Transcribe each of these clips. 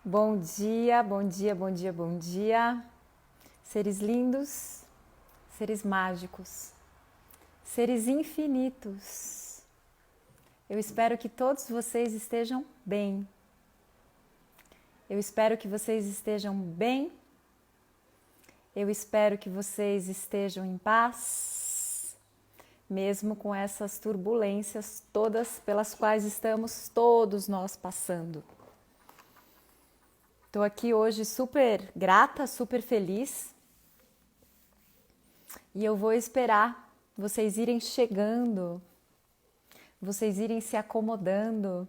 Bom dia, bom dia, bom dia, bom dia. Seres lindos, seres mágicos, seres infinitos. Eu espero que todos vocês estejam bem. Eu espero que vocês estejam bem. Eu espero que vocês estejam em paz, mesmo com essas turbulências todas pelas quais estamos todos nós passando. Estou aqui hoje super grata, super feliz e eu vou esperar vocês irem chegando, vocês irem se acomodando,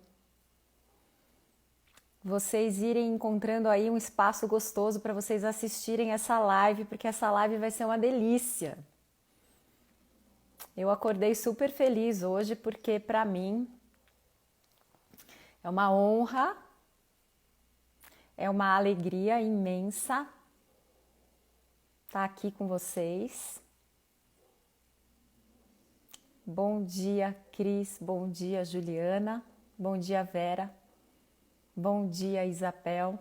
vocês irem encontrando aí um espaço gostoso para vocês assistirem essa live, porque essa live vai ser uma delícia. Eu acordei super feliz hoje porque para mim é uma honra, é uma alegria imensa estar aqui com vocês. Bom dia, Cris. Bom dia, Juliana. Bom dia, Vera. Bom dia, Isabel.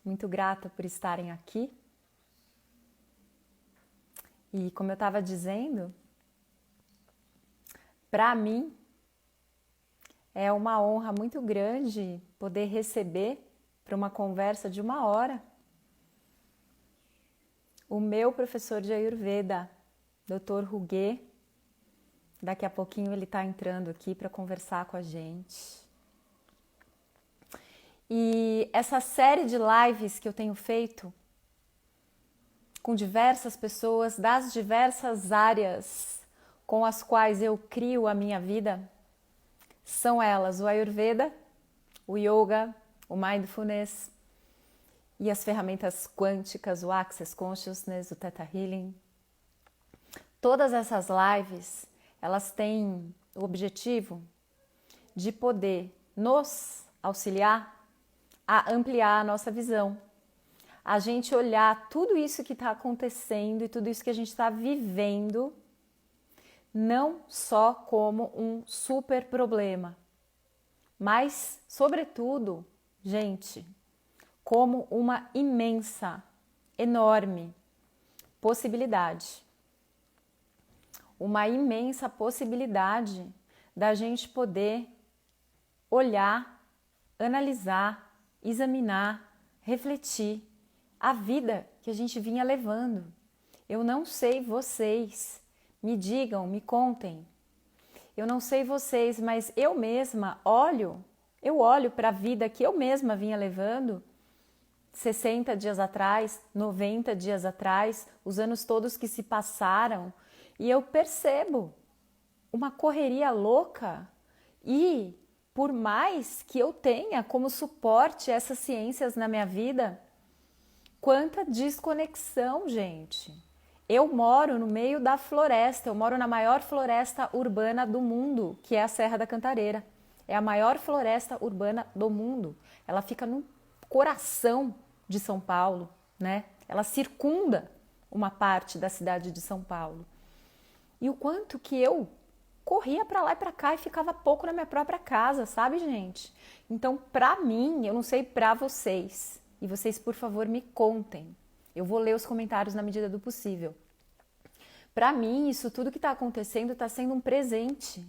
Muito grata por estarem aqui. E como eu estava dizendo, para mim é uma honra muito grande poder receber para uma conversa de 1 hora o meu professor de Ayurveda, Dr. Ruge. Daqui a pouquinho ele está entrando aqui para conversar com a gente. E essa série de lives que eu tenho feito com diversas pessoas das diversas áreas com as quais eu crio a minha vida, são elas o Ayurveda, o Yoga, o Mindfulness e as ferramentas quânticas, o Access Consciousness, o Theta Healing. Todas essas lives, elas têm o objetivo de poder nos auxiliar a ampliar a nossa visão, a gente olhar tudo isso que está acontecendo e tudo isso que a gente está vivendo não só como um super problema, mas, sobretudo, gente, como uma imensa, enorme possibilidade. Uma imensa possibilidade da gente poder olhar, analisar, examinar, refletir a vida que a gente vinha levando. Eu não sei vocês, me digam, me contem. Eu não sei vocês, mas eu mesma olho para a vida que eu mesma vinha levando 60 dias atrás, 90 dias atrás, os anos todos que se passaram, e eu percebo uma correria louca. E por mais que eu tenha como suporte essas ciências na minha vida, quanta desconexão, gente. Eu moro no meio da floresta, eu moro na maior floresta urbana do mundo, que é a Serra da Cantareira. É a maior floresta urbana do mundo. Ela fica no coração de São Paulo, né? Ela circunda uma parte da cidade de São Paulo. E o quanto que eu corria para lá e para cá e ficava pouco na minha própria casa, sabe, gente? Então, para mim, eu não sei para vocês, e vocês, por favor, me contem. Eu vou ler os comentários na medida do possível. Para mim, isso tudo que está acontecendo está sendo um presente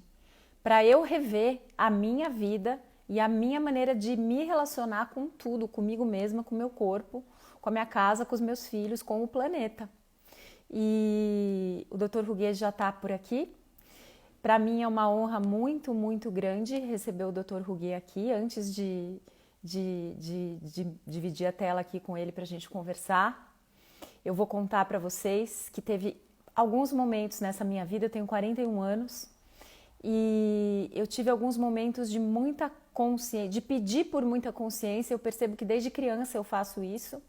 para eu rever a minha vida e a minha maneira de me relacionar com tudo, comigo mesma, com o meu corpo, com a minha casa, com os meus filhos, com o planeta. E o Dr. Ruge já está por aqui. Para mim é uma honra muito, muito grande receber o Dr. Ruge aqui, antes de dividir a tela aqui com ele para a gente conversar. Eu vou contar para vocês que teve alguns momentos nessa minha vida, eu tenho 41 anos, e eu tive alguns momentos de muita consciência, de pedir por muita consciência. Eu percebo que desde criança eu faço isso,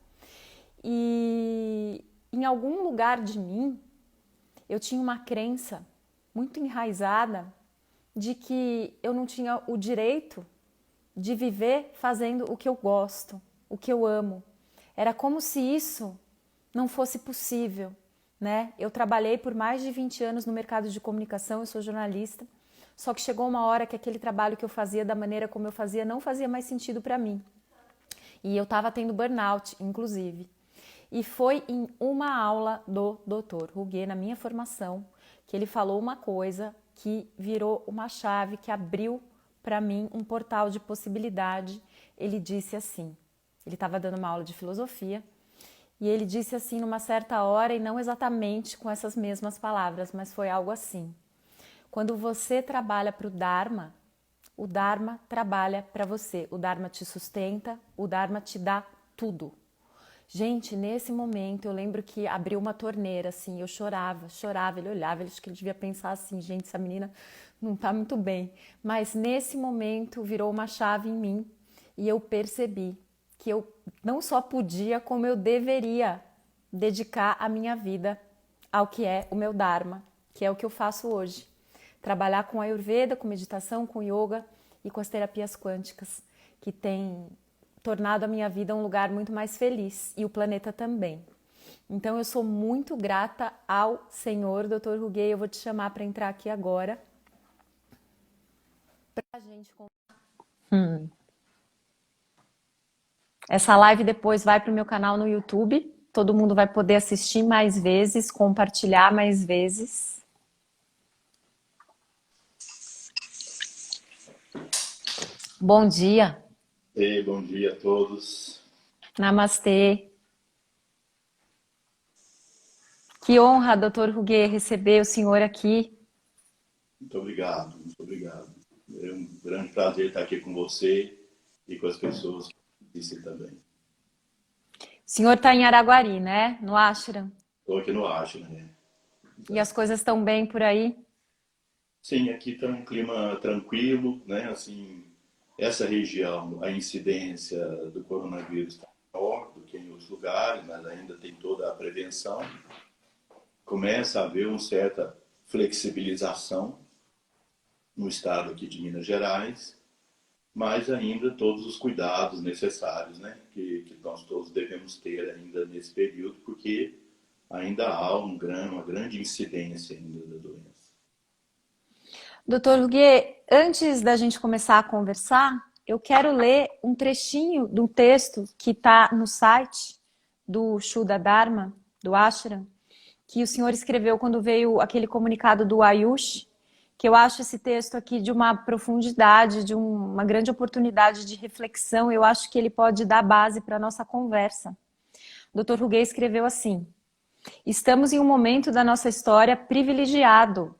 e em algum lugar de mim eu tinha uma crença muito enraizada de que eu não tinha o direito de viver fazendo o que eu gosto, o que eu amo. Era como se isso não fosse possível, né? Eu trabalhei por mais de 20 anos no mercado de comunicação, eu sou jornalista, Só que chegou uma hora que aquele trabalho que eu fazia da maneira como eu fazia não fazia mais sentido para mim. E eu estava tendo burnout, inclusive. E foi em uma aula do Dr. Ruguet, na minha formação, que ele falou uma coisa que virou uma chave, que abriu para mim um portal de possibilidade. Ele disse assim, ele estava dando uma aula de filosofia, e ele disse assim numa certa hora, e não exatamente com essas mesmas palavras, mas foi algo assim: quando você trabalha para o Dharma trabalha para você, o Dharma te sustenta, o Dharma te dá tudo. Gente, nesse momento eu lembro que abriu uma torneira, assim, eu chorava, ele olhava, acho que ele devia pensar assim, gente, essa menina não tá muito bem. Mas nesse momento virou uma chave em mim e eu percebi que eu não só podia, como eu deveria dedicar a minha vida ao que é o meu Dharma, que é o que eu faço hoje. Trabalhar com Ayurveda, com meditação, com yoga e com as terapias quânticas, que tem tornado a minha vida um lugar muito mais feliz e o planeta também. Então eu sou muito grata ao Senhor Dr. Ruguet. Eu vou te chamar para entrar aqui agora pra gente. Essa live depois vai para o meu canal no YouTube. Todo mundo vai poder assistir mais vezes, compartilhar mais vezes. Bom dia. Ei, bom dia a todos. Namastê. Que honra, Dr. Ruguet, receber o senhor aqui. Muito obrigado, muito obrigado. É um grande prazer estar aqui com você e com as pessoas que disse também. O senhor está em Araguari, né? No Ashram. Estou aqui no Ashram, né? E as coisas estão bem por aí? Sim, aqui está um clima tranquilo, né? Assim, essa região, a incidência do coronavírus está menor do que em outros lugares, mas ainda tem toda a prevenção. Começa a haver uma certa flexibilização no estado aqui de Minas Gerais, mas ainda todos os cuidados necessários, né, que nós todos devemos ter ainda nesse período, porque ainda há uma grande incidência ainda da doença. Doutor Huguet, antes da gente começar a conversar, eu quero ler um trechinho de um texto que está no site do Shuddha Dharma, do Ashram, que o senhor escreveu quando veio aquele comunicado do Ayush, que eu acho esse texto aqui de uma profundidade, de uma grande oportunidade de reflexão. Eu acho que ele pode dar base para a nossa conversa. O Dr. Huguet escreveu assim: estamos em um momento da nossa história privilegiado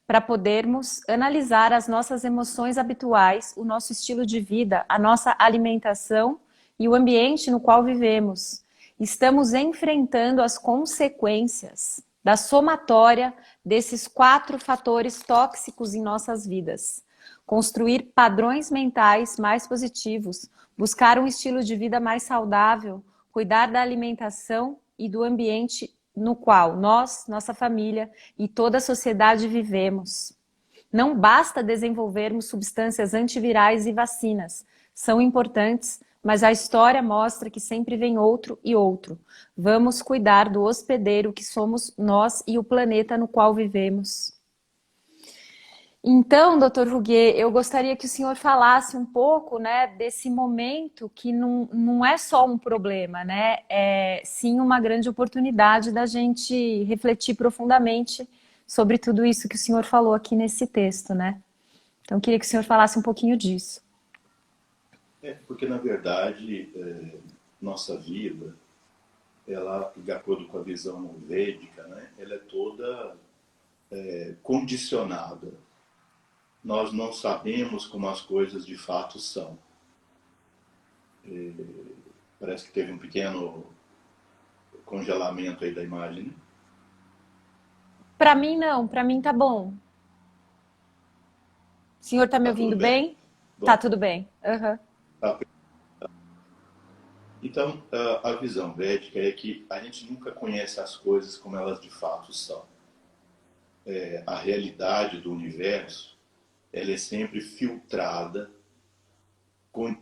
para podermos analisar as nossas emoções habituais, o nosso estilo de vida, a nossa alimentação e o ambiente no qual vivemos. Estamos enfrentando as consequências da somatória desses 4 fatores tóxicos em nossas vidas. Construir padrões mentais mais positivos, buscar um estilo de vida mais saudável, cuidar da alimentação e do ambiente no qual nós, nossa família e toda a sociedade vivemos. Não basta desenvolvermos substâncias antivirais e vacinas. São importantes, mas a história mostra que sempre vem outro e outro. Vamos cuidar do hospedeiro que somos nós e o planeta no qual vivemos. Então, Dr. Ruguet, eu gostaria que o senhor falasse um pouco, né, desse momento que não é só um problema, né, é sim uma grande oportunidade da gente refletir profundamente sobre tudo isso que o senhor falou aqui nesse texto, né? Então, eu queria que o senhor falasse um pouquinho disso. Porque na verdade nossa vida, ela, de acordo com a visão védica, né, ela é toda condicionada. Nós não sabemos como as coisas de fato são. Parece que teve um pequeno congelamento aí da imagem, né? Para mim, não. Para mim, tá bom. O senhor tá me Tá tudo ouvindo bem? bem? Tá Bom, tudo bem. Uhum. tá. Então, a visão védica é que a gente nunca conhece as coisas como elas de fato são. A realidade do universo, ela é sempre filtrada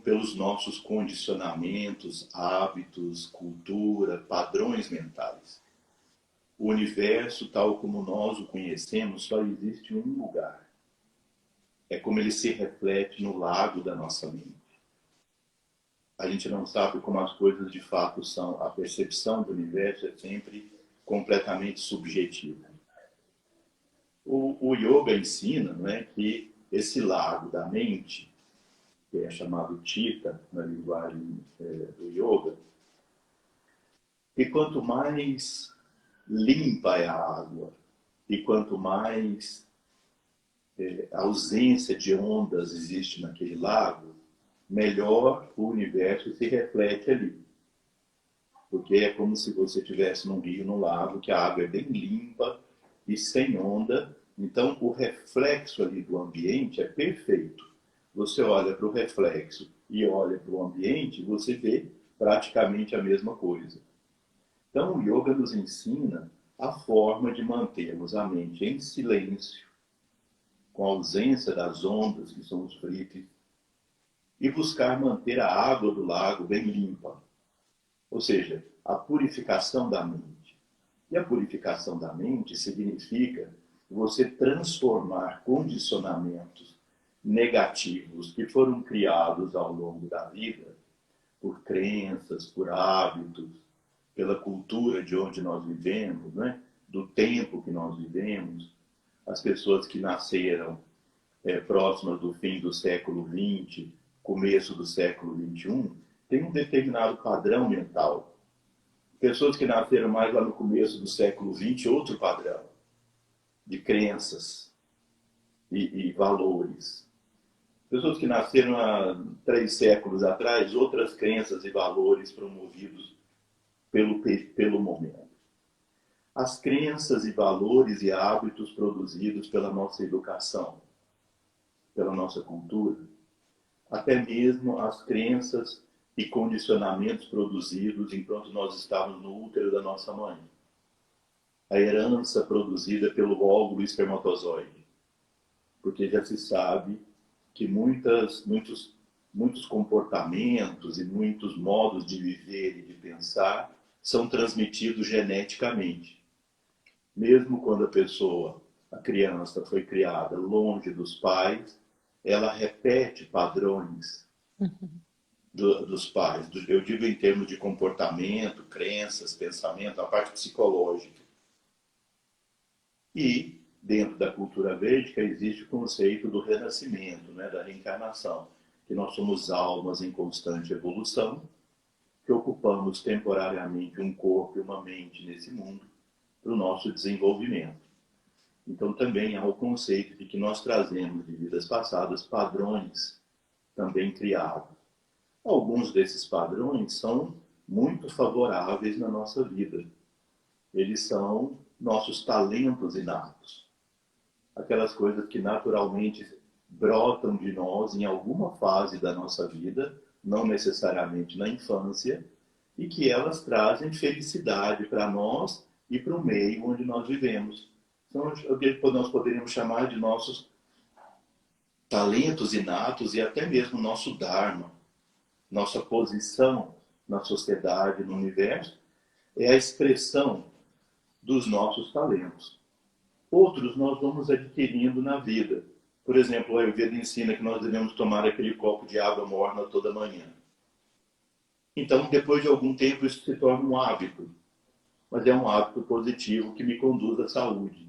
pelos nossos condicionamentos, hábitos, cultura, padrões mentais. O universo, tal como nós o conhecemos, só existe em um lugar. é como ele se reflete no lago da nossa mente. A gente não sabe como as coisas de fato são. A percepção do universo é sempre completamente subjetiva. O yoga ensina, não é, que esse lago da mente, que é chamado Chitta na linguagem do yoga, que quanto mais limpa é a água e quanto mais ausência de ondas existe naquele lago, melhor o universo se reflete ali. Porque é como se você estivesse num rio, num lago, que a água é bem limpa e sem onda. Então, o reflexo ali do ambiente é perfeito. Você olha para o reflexo e olha para o ambiente, você vê praticamente a mesma coisa. Então, o yoga nos ensina a forma de mantermos a mente em silêncio, com a ausência das ondas, que são os fluidos, e buscar manter a água do lago bem limpa. Ou seja, a purificação da mente. E a purificação da mente significa você transformar condicionamentos negativos que foram criados ao longo da vida por crenças, por hábitos, pela cultura de onde nós vivemos, né? Do tempo que nós vivemos. As pessoas que nasceram próximas do fim do século XX, começo do século XXI, têm um determinado padrão mental. Pessoas que nasceram mais lá no começo do século XX, outro padrão de crenças e valores. Pessoas que nasceram há 3 séculos atrás, outras crenças e valores promovidos pelo momento. As crenças e valores e hábitos produzidos pela nossa educação, pela nossa cultura, até mesmo as crenças e condicionamentos produzidos enquanto nós estávamos no útero da nossa mãe. A herança produzida pelo óvulo espermatozoide. Porque já se sabe que muitos comportamentos e muitos modos de viver e de pensar são transmitidos geneticamente. Mesmo quando a criança foi criada longe dos pais, ela repete padrões dos pais. Eu digo em termos de comportamento, crenças, pensamento, a parte psicológica. E, dentro da cultura védica, existe o conceito do renascimento, né, da reencarnação, que nós somos almas em constante evolução, que ocupamos temporariamente um corpo e uma mente nesse mundo para o nosso desenvolvimento. Então, também há o conceito de que nós trazemos de vidas passadas padrões também criados. Alguns desses padrões são muito favoráveis na nossa vida. Eles são nossos talentos inatos. Aquelas coisas que naturalmente brotam de nós em alguma fase da nossa vida, não necessariamente na infância, e que elas trazem felicidade para nós e para o meio onde nós vivemos. São o que nós poderíamos chamar de nossos talentos inatos e até mesmo nosso dharma, nossa posição na sociedade, no universo, é a expressão dos nossos talentos. Outros nós vamos adquirindo na vida. Por exemplo, o Ayurveda ensina que nós devemos tomar aquele copo de água morna toda manhã. Então, depois de algum tempo, isso se torna um hábito. Mas é um hábito positivo que me conduz à saúde.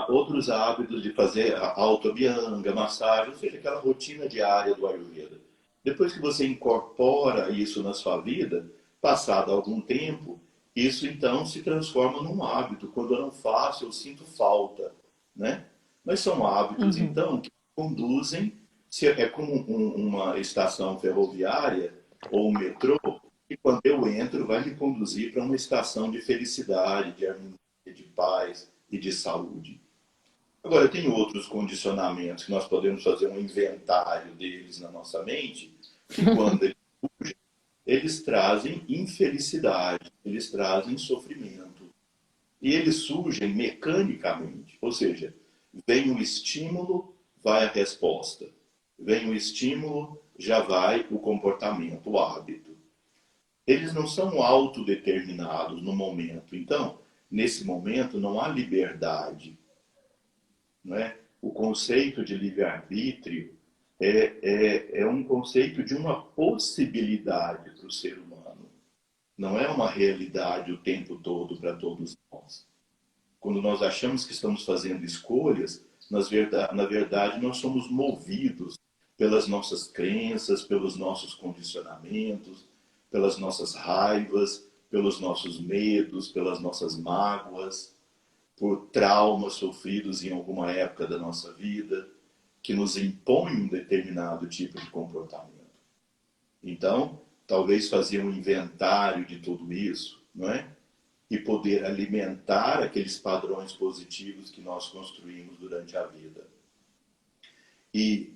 Outros hábitos de fazer auto-abhyanga, massagem, ou seja, aquela rotina diária do Ayurveda. Depois que você incorpora isso na sua vida, passado algum tempo, isso então se transforma num hábito. Quando eu não faço, eu sinto falta, né? Mas são hábitos, então, que conduzem, é como uma estação ferroviária ou um metrô, e quando eu entro, vai me conduzir para uma estação de felicidade, de harmonia, de paz e de saúde. Agora, tem outros condicionamentos que nós podemos fazer um inventário deles na nossa mente, que quando eles surgem, eles trazem infelicidade, eles trazem sofrimento. E eles surgem mecanicamente, ou seja, vem um estímulo, vai a resposta. Vem o estímulo, já vai o comportamento, o hábito. Eles não são autodeterminados no momento. Então, nesse momento, não há liberdade. Não é? o conceito de livre-arbítrio é um conceito de uma possibilidade para o ser humano. Não é uma realidade o tempo todo para todos nós. Quando nós achamos que estamos fazendo escolhas, na verdade nós somos movidos pelas nossas crenças, pelos nossos condicionamentos, pelas nossas raivas, pelos nossos medos, pelas nossas mágoas, por traumas sofridos em alguma época da nossa vida, que nos impõem um determinado tipo de comportamento. Então, talvez fazer um inventário de tudo isso, não é? E poder alimentar aqueles padrões positivos que nós construímos durante a vida. E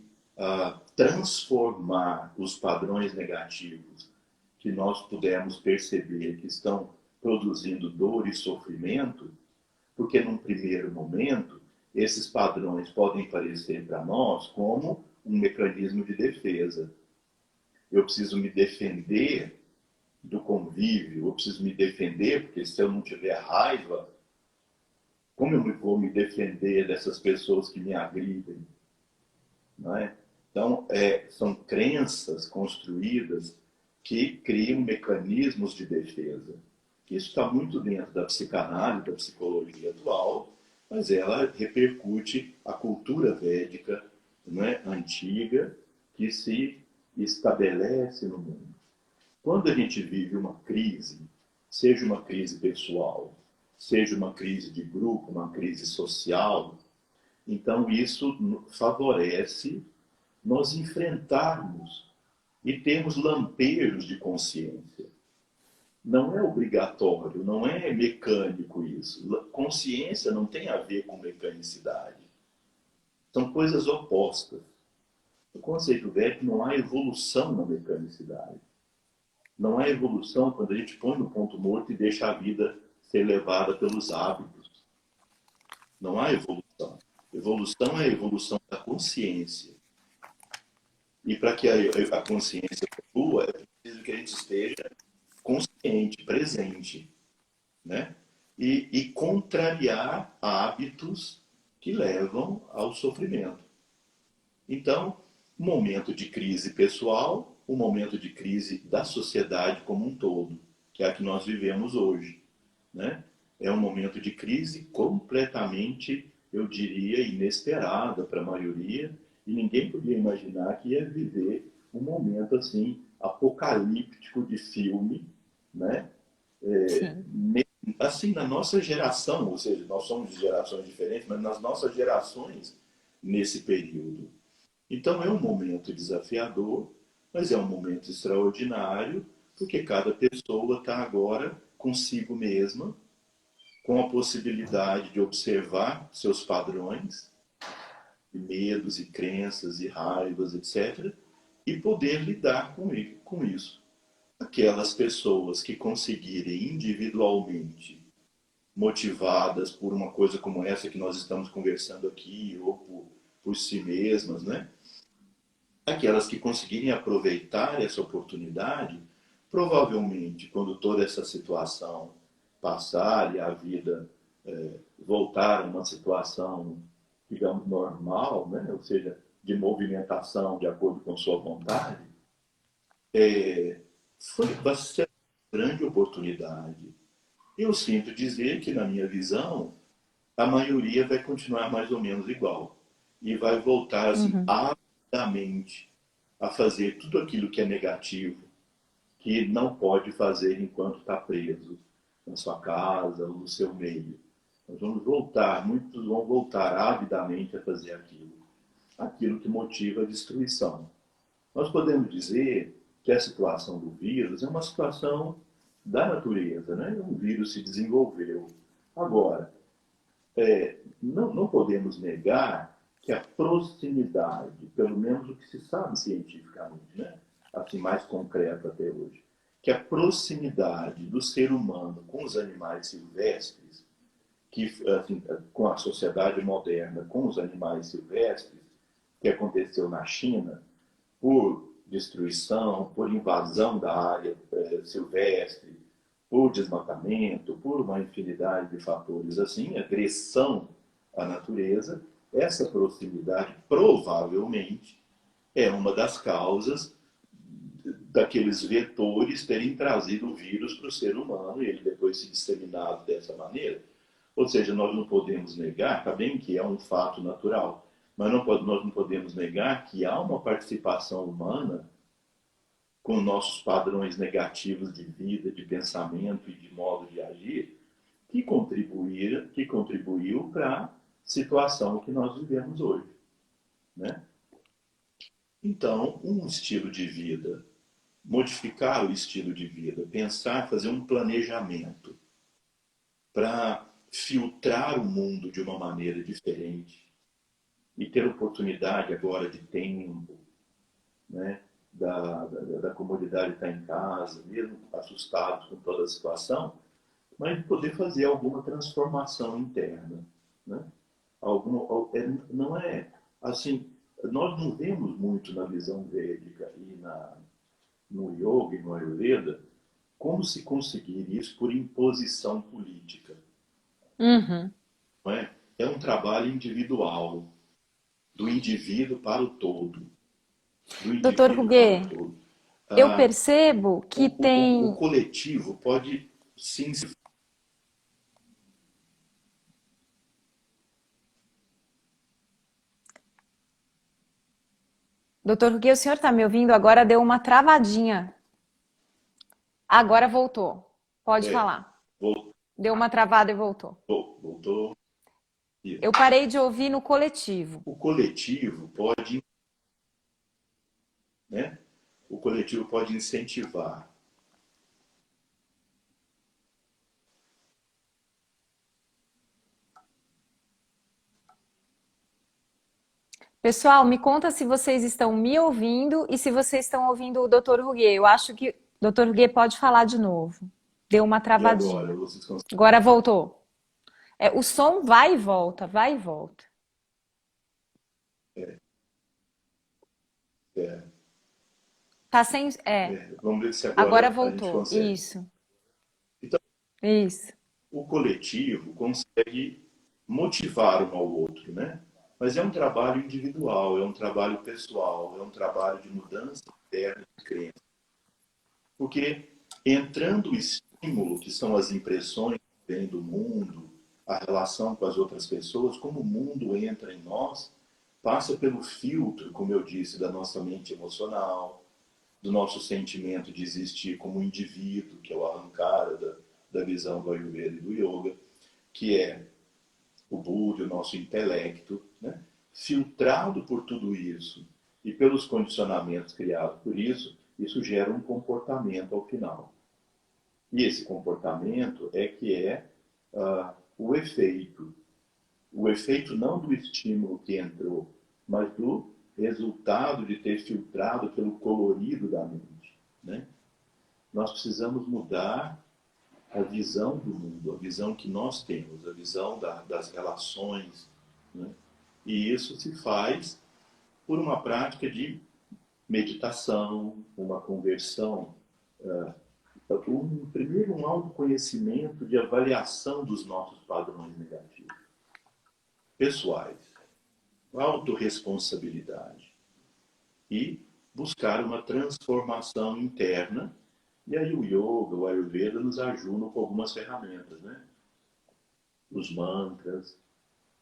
transformar os padrões negativos que nós pudermos perceber que estão produzindo dor e sofrimento, porque num primeiro momento esses padrões podem parecer para nós como um mecanismo de defesa. Eu preciso me defender do convívio, eu preciso me defender, porque se eu não tiver raiva, como eu vou me defender dessas pessoas que me agridem? Não é? Então, são crenças construídas que criam mecanismos de defesa. Isso está muito dentro da psicanálise, da psicologia atual, mas ela repercute a cultura védica, não é? Antiga, que se estabelece no mundo. Quando a gente vive uma crise, seja uma crise pessoal, seja uma crise de grupo, uma crise social, então isso favorece nós enfrentarmos e termos lampejos de consciência. Não é obrigatório, não é mecânico isso. Consciência não tem a ver com mecanicidade. São coisas opostas. No conceito védico não há evolução na mecanicidade. Não há evolução quando a gente põe no ponto morto e deixa a vida ser levada pelos hábitos. Não há evolução. Evolução é a evolução da consciência. E para que a consciência evolua, é preciso que a gente esteja consciente, presente, né? E contrariar hábitos que levam ao sofrimento. Então, um momento de crise pessoal, um momento de crise da sociedade como um todo, que é a que nós vivemos hoje, né? É um momento de crise completamente, eu diria, inesperada para a maioria, e ninguém podia imaginar que ia viver um momento assim apocalíptico de filme, né? Assim, na nossa geração, ou seja, nós somos de gerações diferentes, mas nas nossas gerações nesse período. Então é um momento desafiador, mas é um momento extraordinário, porque cada pessoa está agora consigo mesma, com a possibilidade de observar seus padrões, de medos e crenças e raivas, etc., e poder lidar com isso. Aquelas pessoas que conseguirem individualmente, motivadas por uma coisa como essa que nós estamos conversando aqui, ou por si mesmas, né? Aquelas que conseguirem aproveitar essa oportunidade, provavelmente, quando toda essa situação passar e a vida voltar a uma situação, digamos, normal, né? Ou seja, de movimentação de acordo com sua vontade, vai ser uma grande oportunidade. Eu sinto dizer que, na minha visão, a maioria vai continuar mais ou menos igual. E vai voltar, assim, avidamente a fazer tudo aquilo que é negativo, que não pode fazer enquanto está preso na sua casa ou no seu meio. Nós vamos voltar, muitos vão voltar avidamente a fazer aquilo que motiva a destruição. Nós podemos dizer que a situação do vírus é uma situação da natureza, né? Um vírus se desenvolveu. Agora, não podemos negar que a proximidade, pelo menos o que se sabe cientificamente, né? Assim, mais concreto até hoje, que a proximidade do ser humano com os animais silvestres, que, assim, com a sociedade moderna, com os animais silvestres, que aconteceu na China, por destruição, por invasão da área silvestre, por desmatamento, por uma infinidade de fatores assim, agressão à natureza, essa proximidade provavelmente é uma das causas daqueles vetores terem trazido o vírus para o ser humano e ele depois se disseminado dessa maneira. Ou seja, nós não podemos negar, está bem que é um fato natural, mas nós não podemos negar que há uma participação humana com nossos padrões negativos de vida, de pensamento e de modo de agir, que contribuiu para a situação que nós vivemos hoje, né? Então, um estilo de vida, modificar o estilo de vida, pensar, fazer um planejamento para filtrar o mundo de uma maneira diferente e ter oportunidade agora de tempo, né? Da comodidade estar em casa, mesmo assustados com toda a situação, mas de poder fazer alguma transformação interna, né? Não é assim, nós não vemos muito na visão védica e no yoga e no ayurveda como se conseguir isso por imposição política, Uhum. não é? É um trabalho individual, do indivíduo para o todo, do Doutor indivíduo para o Huguet, todo. eu Ah, percebo que o tem. coletivo pode sim. Doutor Huguet, o senhor está me ouvindo? Agora deu uma travadinha. Agora voltou. Pode É, falar. voltou, Deu uma travada e voltou. voltou. Eu parei de ouvir no coletivo. O coletivo pode, né? O coletivo pode incentivar. Pessoal, me conta se vocês estão me ouvindo e se vocês estão ouvindo o Dr. Huguet. Eu acho que o Dr. Huguet pode falar de novo. Deu uma E agora, travadinha. vocês conseguem. Agora voltou. O som vai e volta, vai e volta. É, Tá sem. vamos ver se Agora agora a gente voltou. consegue. Isso, Então, isso. o coletivo consegue motivar um ao outro, né? Mas é um trabalho individual, é um trabalho pessoal, é um trabalho de mudança interna de crença. Porque entrando o estímulo, que são as impressões que vêm do mundo, a relação com as outras pessoas, como o mundo entra em nós, passa pelo filtro, como eu disse, da nossa mente emocional, do nosso sentimento de existir como indivíduo, que é o arrancar da visão do Ayurveda e do Yoga, que é o Buda, o nosso intelecto, né? Filtrado por tudo isso e pelos condicionamentos criados por isso gera um comportamento ao final. E esse comportamento é que é o efeito não do estímulo que entrou, mas do resultado de ter filtrado pelo colorido da mente, né? Nós precisamos mudar a visão do mundo, a visão que nós temos, a visão das relações, né? E isso se faz por uma prática de meditação, uma conversão, primeiro um autoconhecimento de avaliação dos nossos padrões negativos, pessoais, autorresponsabilidade e buscar uma transformação interna. E aí o yoga, o ayurveda nos ajudam com algumas ferramentas, né? Os mantras,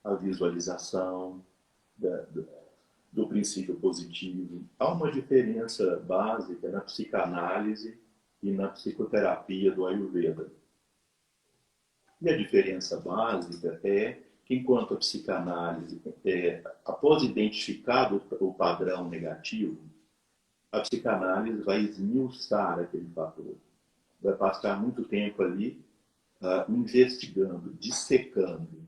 a visualização do princípio positivo. Há uma diferença básica na psicanálise e na psicoterapia do ayurveda. E a diferença básica é que, enquanto a psicanálise, após identificado o padrão negativo, a psicanálise vai esmiuçar aquele fator. Vai passar muito tempo ali investigando, dissecando,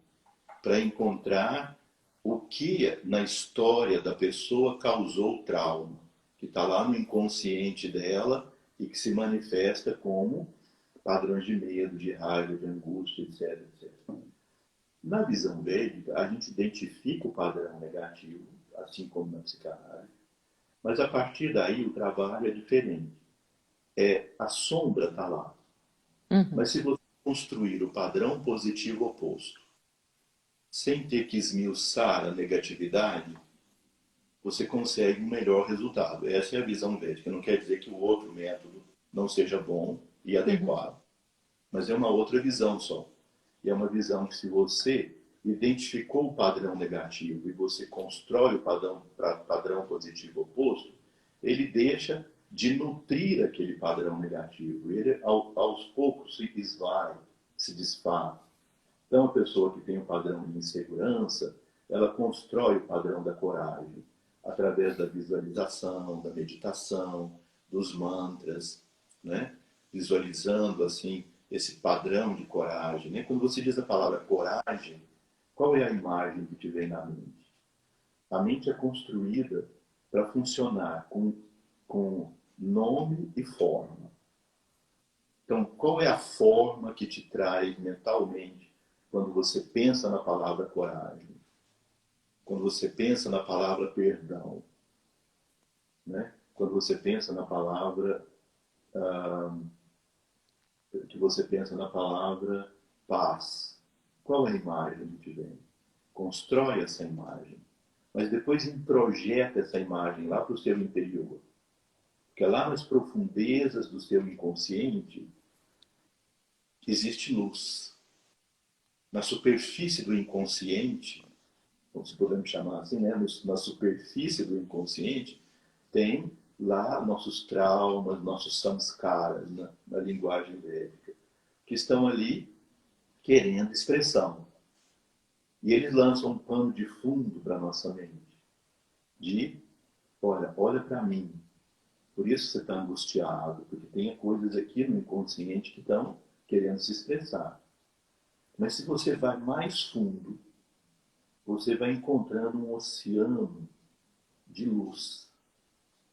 para encontrar o que na história da pessoa causou o trauma, que está lá no inconsciente dela e que se manifesta como padrões de medo, de raiva, de angústia, etc, etc. Na visão védica, a gente identifica o padrão negativo, assim como na psicanálise, mas a partir daí o trabalho é diferente. A sombra está lá. Uhum. Mas se você construir o padrão positivo oposto, sem ter que esmiuçar a negatividade, você consegue um melhor resultado. Essa é a visão védica. Não quer dizer que o outro método não seja bom e Uhum. adequado, mas é uma outra visão só. E é uma visão que, se você identificou o padrão negativo e você constrói o padrão positivo oposto, ele deixa de nutrir aquele padrão negativo. Ele, aos poucos, se esvai, se desfaz. Então, a pessoa que tem o padrão de insegurança, ela constrói o padrão da coragem através da visualização, da meditação, dos mantras, né? Visualizando assim esse padrão de coragem. Né? Quando você diz a palavra coragem, qual é a imagem que te vem na mente? A mente é construída para funcionar com nome e forma. Então, qual é a forma que te traz mentalmente quando você pensa na palavra coragem? Quando você pensa na palavra perdão? Né? Quando você pensa na palavra, que você pensa na palavra paz? Qual é a imagem que te vem? Constrói essa imagem, mas depois introjeta essa imagem lá para o seu interior. Porque lá nas profundezas do seu inconsciente existe luz. Na superfície do inconsciente, se podemos chamar assim, né? Na superfície do inconsciente, tem lá nossos traumas, nossos samskaras, na linguagem védica, que estão ali querendo expressão. E eles lançam um pano de fundo para a nossa mente, de, olha para mim, por isso você está angustiado, porque tem coisas aqui no inconsciente que estão querendo se expressar. Mas se você vai mais fundo, você vai encontrando um oceano de luz.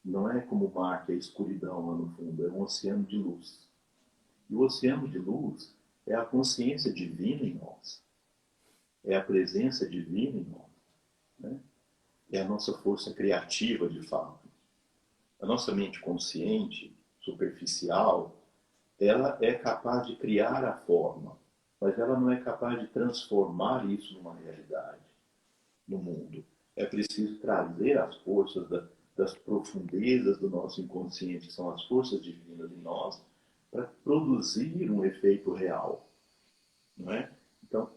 Não é como o mar, que é a escuridão lá no fundo, é um oceano de luz. E o oceano de luz é a consciência divina em nós, é a presença divina em nós, né? É a nossa força criativa, de fato. A nossa mente consciente, superficial, ela é capaz de criar a forma, mas ela não é capaz de transformar isso numa realidade no mundo. É preciso trazer as forças das profundezas do nosso inconsciente, que são as forças divinas em nós, para produzir um efeito real, não é? Então,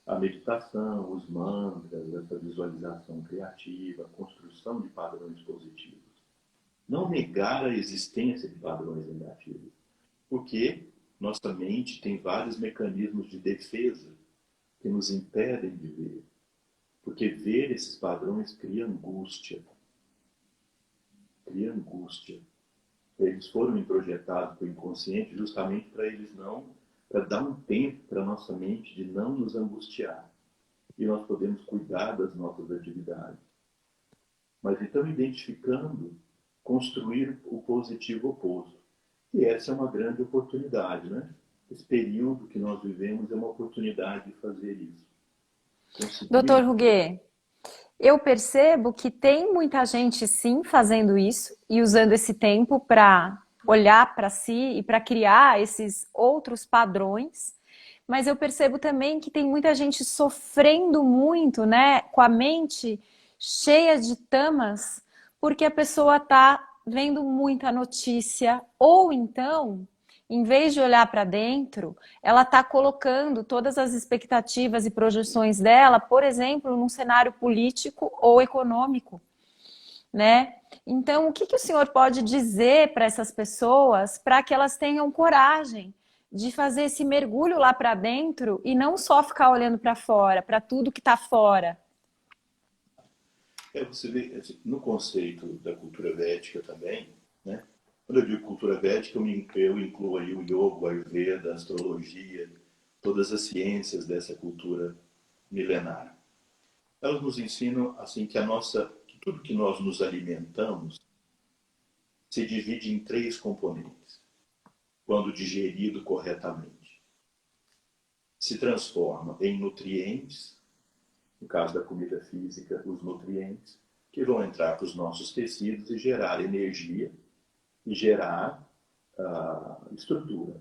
a meditação, os mantras, essa visualização criativa, a construção de padrões positivos. Não negar a existência de padrões negativos, porque nossa mente tem vários mecanismos de defesa que nos impedem de ver. Porque ver esses padrões cria angústia. Cria angústia. Eles foram introjetados para o inconsciente justamente para eles não, para dar um tempo para a nossa mente de não nos angustiar. E nós podemos cuidar das nossas atividades. Mas então, identificando, construir o positivo oposto. E essa é uma grande oportunidade, né? Esse período que nós vivemos é uma oportunidade de fazer isso. Doutor Conseguir. Ruguet, eu percebo que tem muita gente sim fazendo isso e usando esse tempo para olhar para si e para criar esses outros padrões. Mas eu percebo também que tem muita gente sofrendo muito, né, com a mente cheia de tamas, porque a pessoa está vendo muita notícia, ou então, em vez de olhar para dentro, ela está colocando todas as expectativas e projeções dela, por exemplo, num cenário político ou econômico, né? Então, o que que o senhor pode dizer para essas pessoas para que elas tenham coragem de fazer esse mergulho lá para dentro e não só ficar olhando para fora, para tudo que está fora? Você vê, assim, no conceito da cultura védica também, né? Quando eu digo cultura védica, eu incluo aí o yoga, o ayurveda, a astrologia, todas as ciências dessa cultura milenar. Elas nos ensinam assim que tudo que nós nos alimentamos se divide em três componentes, quando digerido corretamente. Se transforma em nutrientes, no caso da comida física, os nutrientes, que vão entrar para os nossos tecidos e gerar energia e gerar estrutura.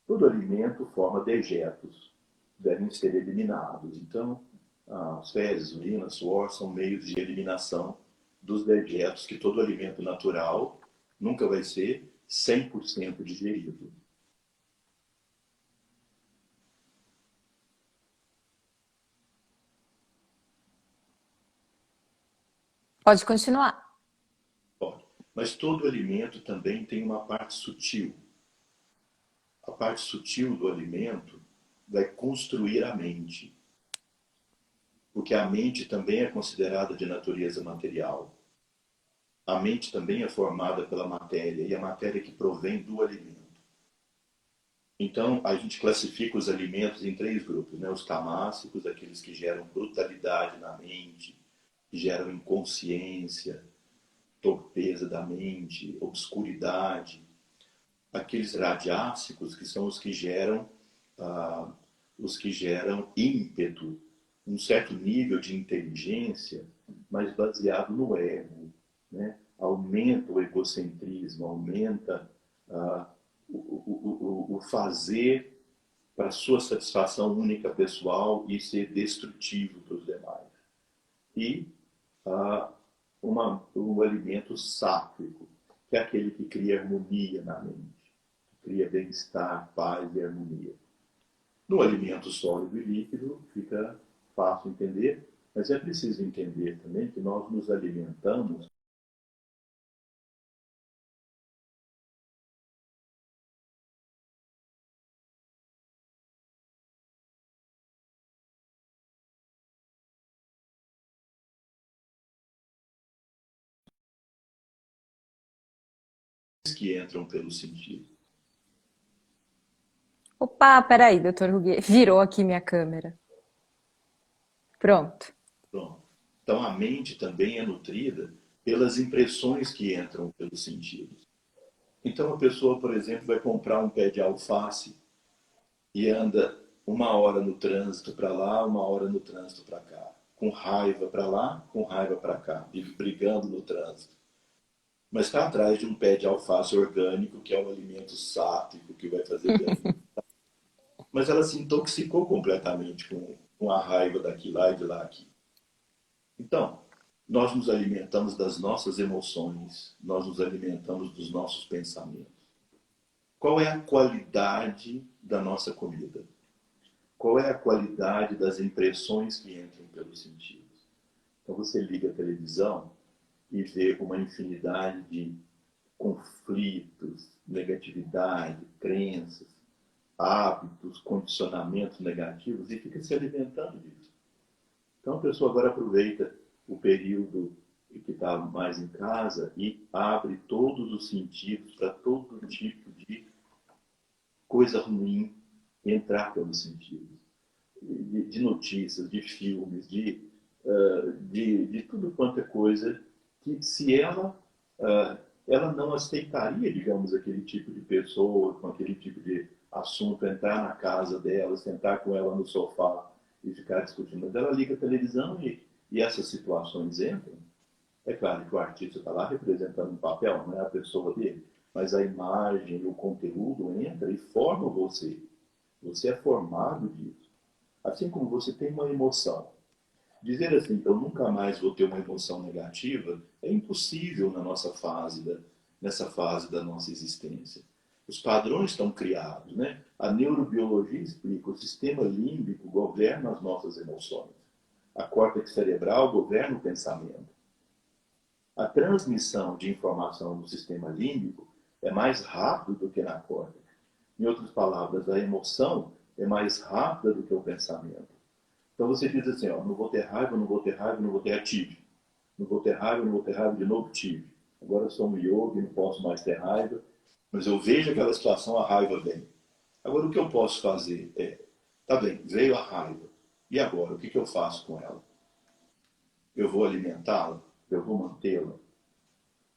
Todo alimento forma dejetos, devem ser eliminados. Então, As fezes, urina, suor são meios de eliminação dos dejetos que todo alimento natural nunca vai ser 100% digerido. Pode continuar. Pode. Mas todo alimento também tem uma parte sutil. A parte sutil do alimento vai construir a mente, porque a mente também é considerada de natureza material. A mente também é formada pela matéria, e a matéria que provém do alimento. Então, a gente classifica os alimentos em 3 grupos, né? Os tamássicos, aqueles que geram brutalidade na mente, que geram inconsciência, torpeza da mente, obscuridade. Aqueles radiássicos, que são ah, os que geram ímpeto, um certo nível de inteligência, mas baseado no ego, né? Aumenta o egocentrismo, aumenta ah, o fazer para sua satisfação única pessoal e ser destrutivo para os demais. E ah, um alimento sátrico, que é aquele que cria harmonia na mente, que cria bem-estar, paz e harmonia. No alimento sólido e líquido fica fácil entender, mas é preciso entender também que nós nos alimentamos que entram pelo sentido. Opa, peraí, doutor Ruguet. Virou aqui minha câmera. Pronto. Pronto. Então a mente também é nutrida pelas impressões que entram pelos sentidos. Então a pessoa, por exemplo, vai comprar um pé de alface e anda 1 hora no trânsito para lá, 1 hora no trânsito para cá, com raiva para lá, com raiva para cá, e brigando no trânsito. Mas está atrás de um pé de alface orgânico, que é um alimento sátrico, que vai fazer bem. Mas ela se intoxicou completamente com a raiva daqui lá e de lá aqui. Então, nós nos alimentamos das nossas emoções, nós nos alimentamos dos nossos pensamentos. Qual é a qualidade da nossa comida? Qual é a qualidade das impressões que entram pelos sentidos? Então você liga a televisão e vê uma infinidade de conflitos, negatividade, crenças, hábitos, condicionamentos negativos e fica se alimentando disso. Então a pessoa agora aproveita o período que está mais em casa e abre todos os sentidos para todo tipo de coisa ruim entrar pelos sentidos. De notícias, de filmes, de tudo quanto é coisa que se ela não aceitaria, digamos, aquele tipo de pessoa, com aquele tipo de assunto, entrar na casa dela, sentar com ela no sofá e ficar discutindo. Mas ela liga a televisão e essas situações entram. É claro que o artista está lá representando um papel, não é a pessoa dele, mas a imagem e o conteúdo entra e forma você. Você é formado disso. Assim como você tem uma emoção. Dizer assim, eu nunca mais vou ter uma emoção negativa, é impossível nessa fase da nossa existência. Os padrões estão criados, né? A neurobiologia explica, o sistema límbico governa as nossas emoções. A córtex cerebral governa o pensamento. A transmissão de informação no sistema límbico é mais rápido do que na córtex. Em outras palavras, a emoção é mais rápida do que o pensamento. Então você diz assim, ó, não vou ter raiva, não vou ter raiva, não vou ter tive. Não vou ter raiva, não vou ter raiva, de novo tive. Agora eu sou um yogi, não posso mais ter raiva. Mas eu vejo aquela situação, a raiva vem. Agora o que eu posso fazer é, tá bem, veio a raiva. E agora, o que eu faço com ela? Eu vou alimentá-la? Eu vou mantê-la?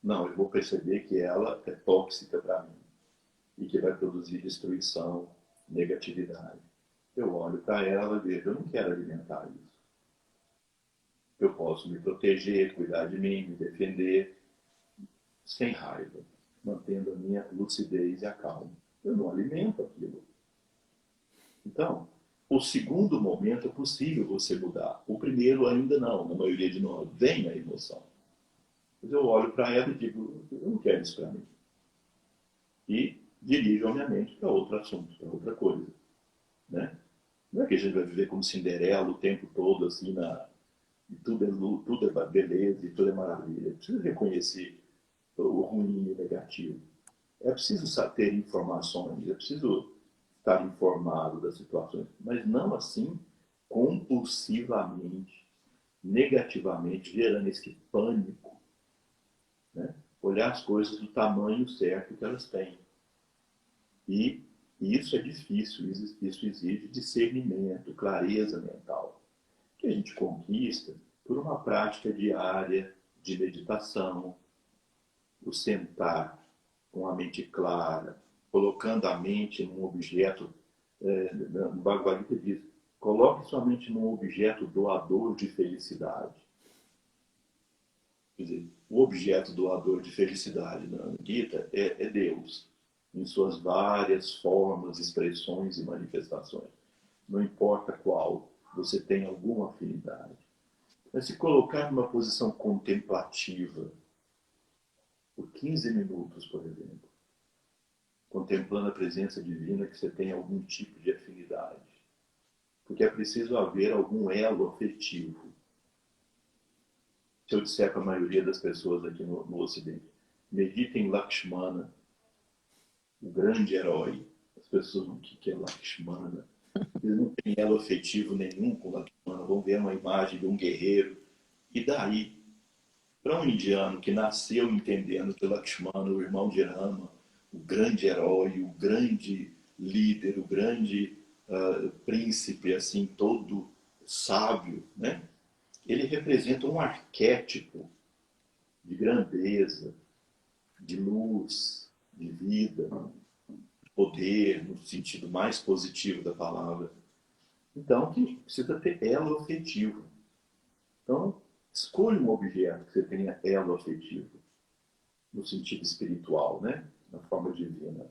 Não, eu vou perceber que ela é tóxica para mim e que vai produzir destruição, negatividade. Eu olho para ela e vejo, eu não quero alimentar isso. Eu posso me proteger, cuidar de mim, me defender, sem raiva, mantendo a minha lucidez e a calma. Eu não alimento aquilo. Então, O segundo momento é possível você mudar. O primeiro ainda não, na maioria de nós. Vem a emoção. Mas eu olho para ela e digo, eu não quero isso para mim. E dirijo a minha mente para outro assunto, para outra coisa. Né? Não é que a gente vai viver como Cinderela o tempo todo, assim, e tudo é luz, tudo é beleza e tudo é maravilha. É preciso reconhecer o ruim e o negativo. É preciso ter informações, é preciso estar informado das situações, mas não assim compulsivamente, negativamente, gerando esse pânico. Né? Olhar as coisas do tamanho certo que elas têm. E isso é difícil, isso exige discernimento, clareza mental, que a gente conquista por uma prática diária de meditação, o sentar com a mente clara, colocando a mente num objeto, no Bhagavad Gita diz, coloque sua mente num objeto doador de felicidade. Quer dizer, o objeto doador de felicidade na Gita é Deus, em suas várias formas, expressões e manifestações. Não importa qual, você tem alguma afinidade. Mas se colocar numa posição contemplativa, por 15 minutos, por exemplo, contemplando a presença divina que você tem algum tipo de afinidade. Porque é preciso haver algum elo afetivo. Se eu disser para a maioria das pessoas aqui no Ocidente, meditem em Lakshmana, o grande herói. As pessoas não que é Lakshmana. Eles não têm elo afetivo nenhum com Lakshmana. Vão ver uma imagem de um guerreiro. E daí, para um indiano que nasceu entendendo que Lakshmana, o irmão de Rama, o grande herói, o grande líder, o grande príncipe, assim, todo sábio, né? Ele representa um arquétipo de grandeza, de luz, de vida, de poder, no sentido mais positivo da palavra. Então, que precisa ter elo afetivo. Então, escolha um objeto que você tenha elo afetivo, no sentido espiritual, né? Na forma divina.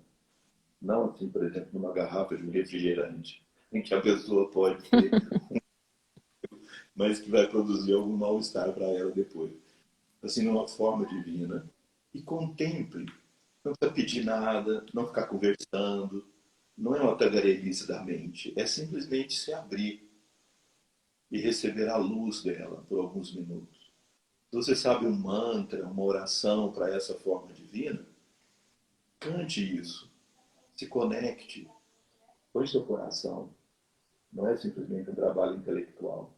Não assim, por exemplo, numa garrafa de um refrigerante, em que a pessoa pode ter, mas que vai produzir algum mal-estar para ela depois. Assim, numa forma divina. E contemple. Não precisa pedir nada, não ficar conversando. Não é uma tagarelice da mente. É simplesmente se abrir e receber a luz dela por alguns minutos. Se você sabe um mantra, uma oração para essa forma divina, cante isso. Se conecte. Põe seu coração. Não é simplesmente um trabalho intelectual.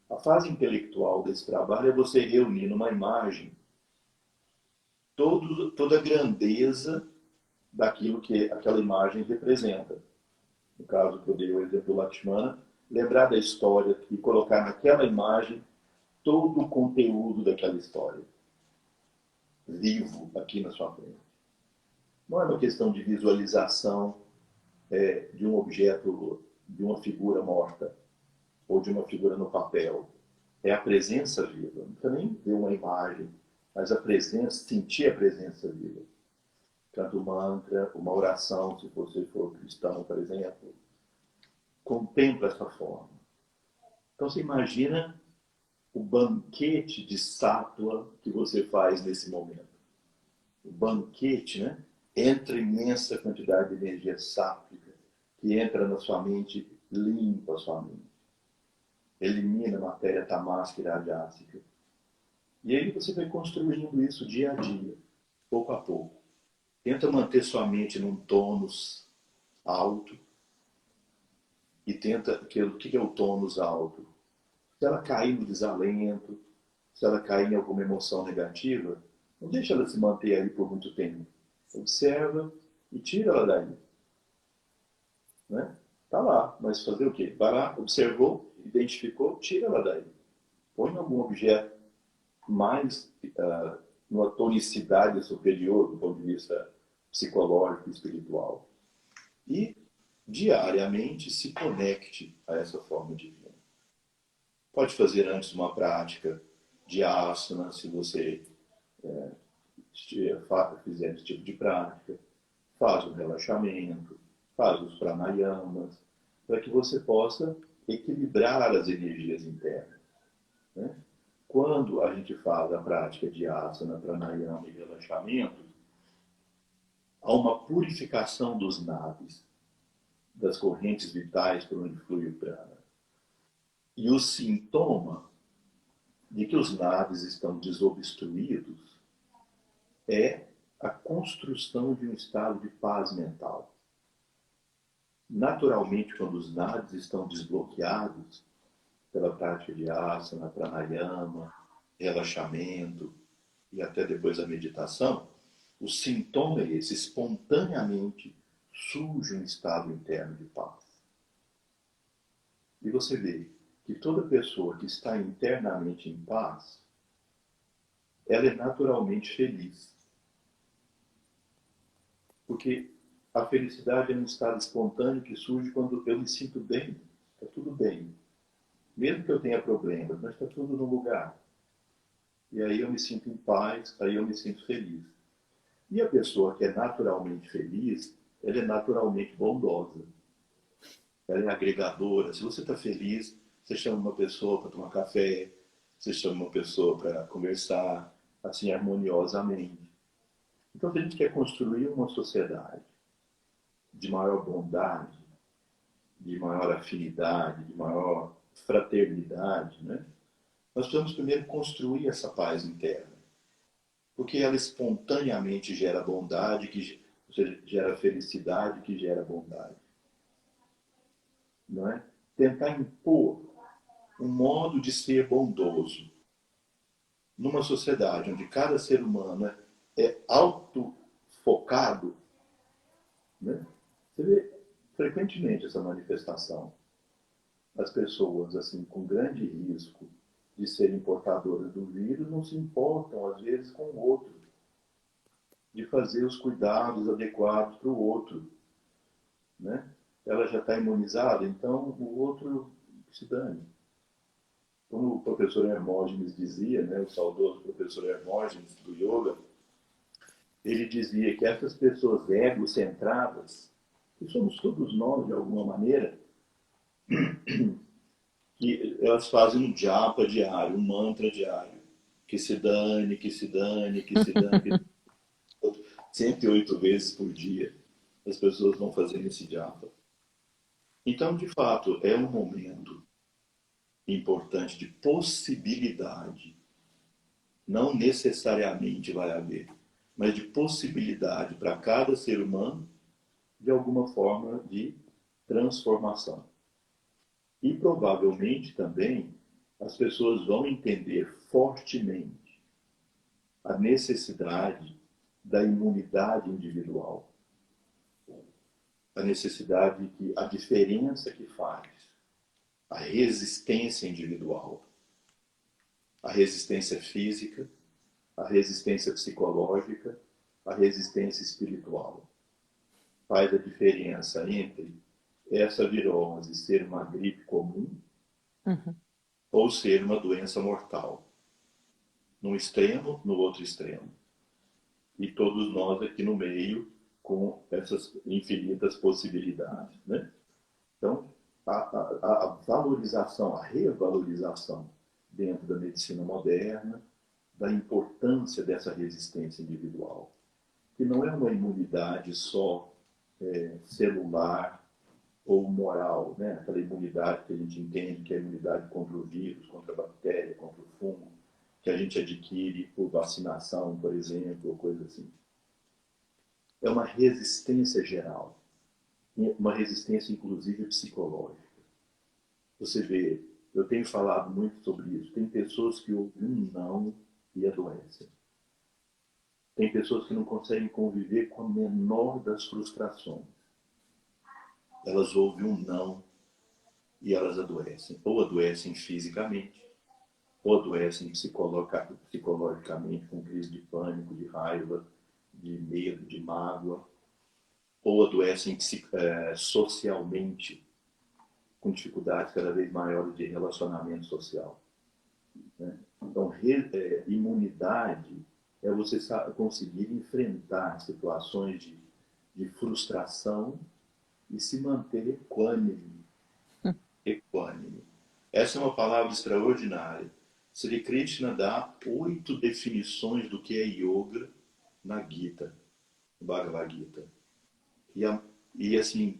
A fase intelectual desse trabalho é você reunir numa imagem toda a grandeza daquilo que aquela imagem representa. No caso que eu dei o exemplo do Lakshmana, lembrar da história e colocar naquela imagem todo o conteúdo daquela história, vivo aqui na sua frente. Não é uma questão de visualização de um objeto, de uma figura morta, ou de uma figura no papel. É a presença viva. Não precisa nem ver uma imagem, mas a presença, sentir a presença viva. Canta um mantra, uma oração, se você for cristão, por exemplo. Contempla essa forma. Então você imagina o banquete de sátua que você faz nesse momento. O banquete, né? Entra imensa quantidade de energia sátrica que entra na sua mente, limpa a sua mente. Elimina a matéria tamástica e radiácea. E aí você vai construindo isso dia a dia, pouco a pouco. Tenta manter sua mente num tônus alto e tenta... O que é o tônus alto? Se ela cair no desalento, se ela cair em alguma emoção negativa, não deixa ela se manter aí por muito tempo. Observa e tira ela daí. Né? Tá lá, mas fazer o quê? Vai lá, observou, identificou, tira ela daí. Põe algum objeto mais numa tonicidade superior do ponto de vista psicológico e espiritual. E diariamente se conecte a essa forma divina. Pode fazer antes uma prática de asana, se você fizer esse tipo de prática. Faz um relaxamento, faz os pranayamas, para que você possa equilibrar as energias internas, né? Quando a gente faz a prática de asana, pranayama e relaxamento, há uma purificação dos nadis, das correntes vitais por onde flui o prana. E o sintoma de que os nadis estão desobstruídos é a construção de um estado de paz mental. Naturalmente, quando os nadis estão desbloqueados pela prática de asana, pranayama, relaxamento e até depois a meditação, o sintoma é esse: espontaneamente surge um estado interno de paz. E você vê que toda pessoa que está internamente em paz, ela é naturalmente feliz. Porque a felicidade é um estado espontâneo que surge quando eu me sinto bem, está tudo bem. Mesmo que eu tenha problemas, mas está tudo no lugar. E aí eu me sinto em paz, aí eu me sinto feliz. E a pessoa que é naturalmente feliz, ela é naturalmente bondosa. Ela é agregadora. Se você está feliz, você chama uma pessoa para tomar café, você chama uma pessoa para conversar, assim, harmoniosamente. Então, se a gente quer construir uma sociedade de maior bondade, de maior afinidade, de maior fraternidade, né? Nós precisamos primeiro construir essa paz interna. Porque ela espontaneamente gera bondade, ou seja, gera felicidade, que gera bondade. Não é? Tentar impor um modo de ser bondoso numa sociedade onde cada ser humano é autofocado, né? Você vê frequentemente essa manifestação. As pessoas assim com grande risco de serem portadoras do vírus não se importam, às vezes, com o outro, de fazer os cuidados adequados para o outro, né? Ela já está imunizada, então o outro se dane. Como o professor Hermógenes dizia, né, o saudoso professor Hermógenes do yoga, ele dizia que essas pessoas egocentradas, que somos todos nós de alguma maneira, que elas fazem um japa diário, um mantra diário, que se dane, que se dane, que se dane, que 108 vezes por dia as pessoas vão fazendo esse japa. Então, de fato, é um momento importante de possibilidade. Não necessariamente vai haver, mas de possibilidade para cada ser humano de alguma forma de transformação. E provavelmente também as pessoas vão entender fortemente a necessidade da imunidade individual, a necessidade que a diferença que faz a resistência individual, a resistência física, a resistência psicológica, a resistência espiritual. Faz a diferença entre essa virose ser uma gripe comum ou ser uma doença mortal. Num extremo, no outro extremo. E todos nós aqui no meio com essas infinitas possibilidades, né? Então, a valorização, a revalorização dentro da medicina moderna, da importância dessa resistência individual, que não é uma imunidade só celular ou moral, né? Aquela imunidade que a gente entende que é a imunidade contra o vírus, contra a bactéria, contra o fungo, que a gente adquire por vacinação, por exemplo, ou coisa assim. É uma resistência geral, uma resistência inclusive psicológica. Você vê, eu tenho falado muito sobre isso, tem pessoas que ouvem um não e adoecem. Tem pessoas que não conseguem conviver com a menor das frustrações. Elas ouvem um não e elas adoecem. Ou adoecem fisicamente, ou adoecem psicologicamente, com crise de pânico, de raiva, de medo, de mágoa, ou adoecem socialmente, com dificuldades cada vez maiores de relacionamento social. Né? Então, imunidade é você conseguir enfrentar situações de frustração e se manter equânime equânime. Essa é uma palavra extraordinária. Sri Krishna dá 8 definições do que é yoga na Gita, no Bhagavad Gita. E assim,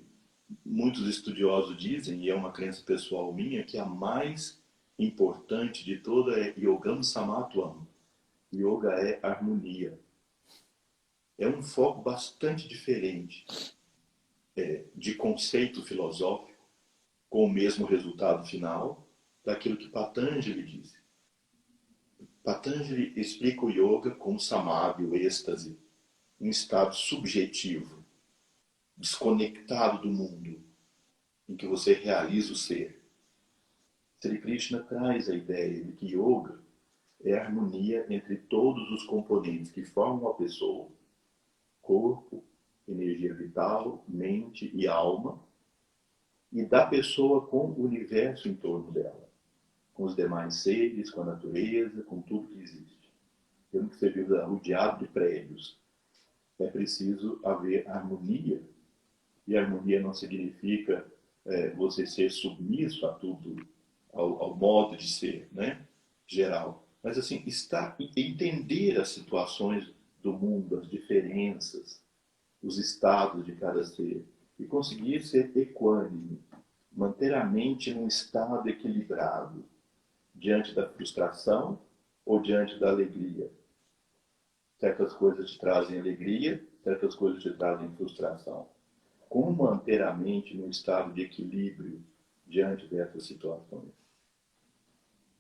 muitos estudiosos dizem, e é uma crença pessoal minha, que a mais importante de toda é Yogam Samatvam. Yoga é harmonia. É um foco bastante diferente de conceito filosófico, com o mesmo resultado final, daquilo que Patanjali disse. Patanjali explica o yoga como samadhi, o êxtase, um estado subjetivo, desconectado do mundo, em que você realiza o ser. Sri Krishna traz a ideia de que yoga é a harmonia entre todos os componentes que formam a pessoa, corpo, energia vital, mente e alma, e da pessoa com o universo em torno dela, com os demais seres, com a natureza, com tudo que existe. Mesmo que você viva rodeado de prédios, é preciso haver harmonia. E harmonia não significa você ser submisso a tudo, ao modo de ser, né? Geral. Mas assim, entender as situações do mundo, as diferenças, os estados de cada ser, e conseguir ser equânime, manter a mente num estado equilibrado, diante da frustração ou diante da alegria. Certas coisas te trazem alegria, certas coisas te trazem frustração. Como manter a mente num estado de equilíbrio diante dessas situações?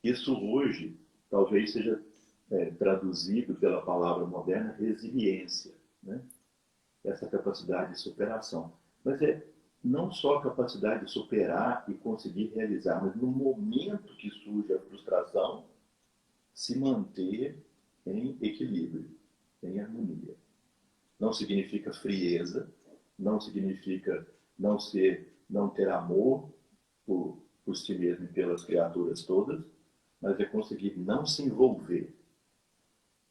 Isso hoje talvez seja traduzido pela palavra moderna resiliência, né? Essa capacidade de superação. Mas é não só a capacidade de superar e conseguir realizar, mas no momento que surge a frustração, se manter em equilíbrio, em harmonia. Não significa frieza, não significa não ter amor por si mesmo e pelas criaturas todas, mas é conseguir não se envolver,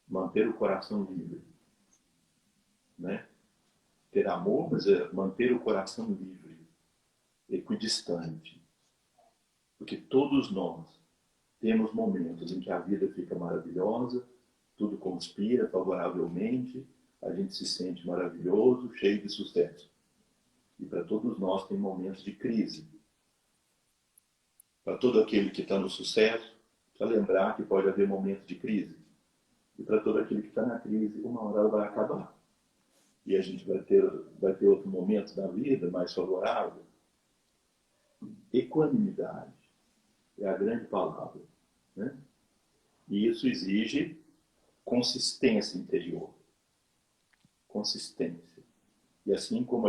manter o coração livre, né? Ter amor, mas é manter o coração livre, equidistante, porque todos nós temos momentos em que a vida fica maravilhosa, tudo conspira favoravelmente, a gente se sente maravilhoso, cheio de sucesso. E para todos nós tem momentos de crise. Para todo aquele que está no sucesso, precisa lembrar que pode haver momentos de crise. E para todo aquele que está na crise, uma hora ela vai acabar. E a gente vai ter outro momento da vida mais favorável. Equanimidade é a grande palavra, né? E isso exige consistência interior. Consistência. E assim como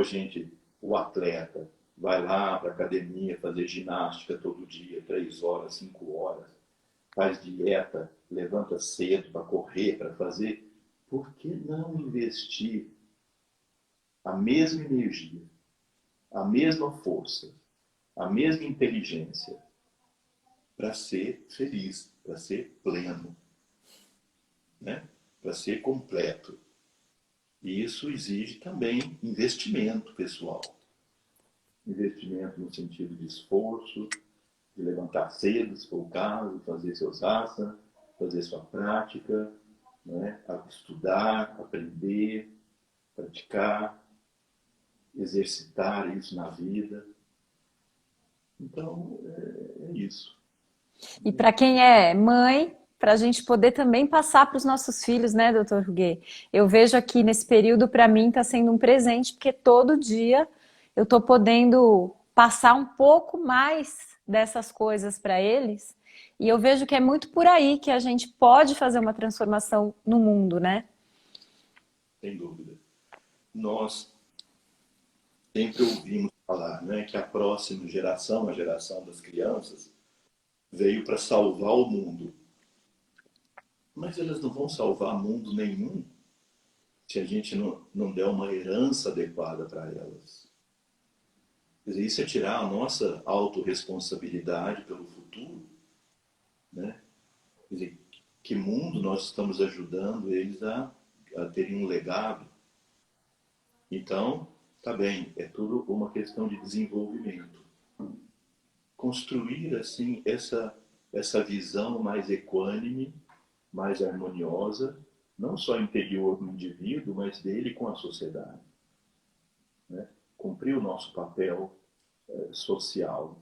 o atleta, vai lá para a academia fazer ginástica todo dia, 3 horas, 5 horas, faz dieta, levanta cedo para correr, para fazer, por que não investir a mesma energia, a mesma força, a mesma inteligência para ser feliz, para ser pleno, né? Para ser completo? E isso exige também investimento pessoal. Investimento no sentido de esforço, de levantar cedo, se for o caso, fazer seus asanas, fazer sua prática, né? Estudar, aprender, praticar, exercitar isso na vida. Então, é isso. E para quem é mãe, para a gente poder também passar para os nossos filhos, né, doutor Ruguet? Eu vejo aqui nesse período, para mim, está sendo um presente, porque todo dia eu estou podendo passar um pouco mais dessas coisas para eles. E eu vejo que é muito por aí que a gente pode fazer uma transformação no mundo, né? Sem dúvida. Nós sempre ouvimos falar, né, que a próxima geração, a geração das crianças, veio para salvar o mundo. Mas elas não vão salvar mundo nenhum se a gente não der uma herança adequada para elas. Quer dizer, isso é tirar a nossa autorresponsabilidade pelo futuro, né? Quer dizer, que mundo nós estamos ajudando eles a terem um legado? Então, tá bem, é tudo uma questão de desenvolvimento. construir assim essa visão mais equânime, mais harmoniosa, não só interior do indivíduo, mas dele com a sociedade, né? Cumprir o nosso papel social.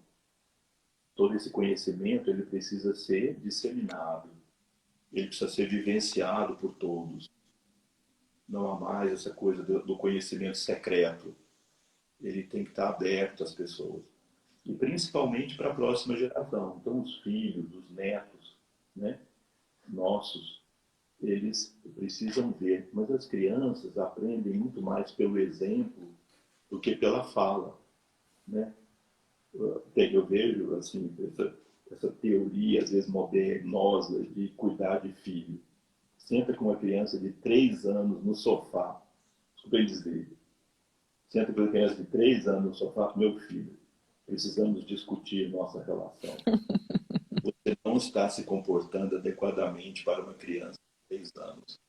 Todo esse conhecimento ele precisa ser disseminado, ele precisa ser vivenciado por todos. Não há mais essa coisa do conhecimento secreto. Ele tem que estar aberto às pessoas. E principalmente para a próxima geração. Então, os filhos, os netos, né, nossos, eles precisam ver. Mas as crianças aprendem muito mais pelo exemplo do que pela fala, né? Eu vejo assim, essa teoria, às vezes modernosa, de cuidar de filho. Senta com uma criança de 3 anos no sofá, desculpa dizer, senta com uma criança de 3 anos no sofá, meu filho, precisamos discutir nossa relação. Você não está se comportando adequadamente para uma criança de 3 anos.